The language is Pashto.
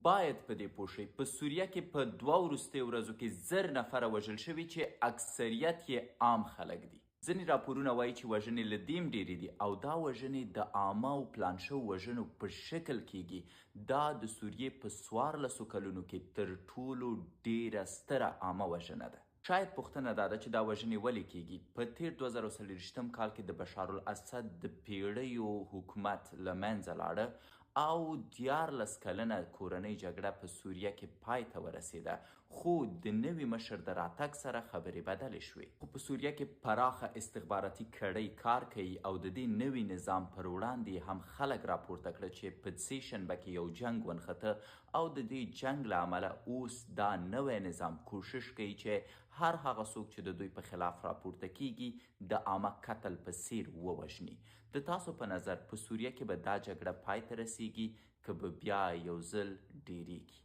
باید په دې پوه شئ په سوریه کې په 2 وروستیو ورځو کې 1000 نفره وژل شوي چې اکثریت یې عام خلک دي. ځینې راپورونه وایي چې وژنې له دې هم ډېرې دي او دا وژنې د عامه او پلان شوو وژنو په شکل کیږي. دا د سوریې په 14 کلونو کې تر ټولو ډېره ستره عامه وژنه ده. شاید پوښتنه دا ده چې دا وژنې ولې کیږي. په تیر 2023 کال کې د بشار الاسد د پیړیو حکومت له منځه لاړه او 14 کلنه کورنۍ جګړه په سوریه کې پای ته ورسېده، خو د نوي مشر د راتګ سره خبرې بدلې شوې. خو په سوریه کې پراخه استخباراتي کړۍ کار کوي او د دې نوي نظام پر وړاندې هم خلک راپورته کړه چې په سې شنبه کې یو جنګ ونښته او د دې جنګ له امله اوس دا نوی نظام کوشش کوي چې هر هغه څوک چې د دوی په خلاف راپورته کیږي د عامه قتل په څیر ووژني. د تاسو په نظر په سوریه کې به دا جګړه پای ته رسیږي که به بیا یو ځل ډیریږي؟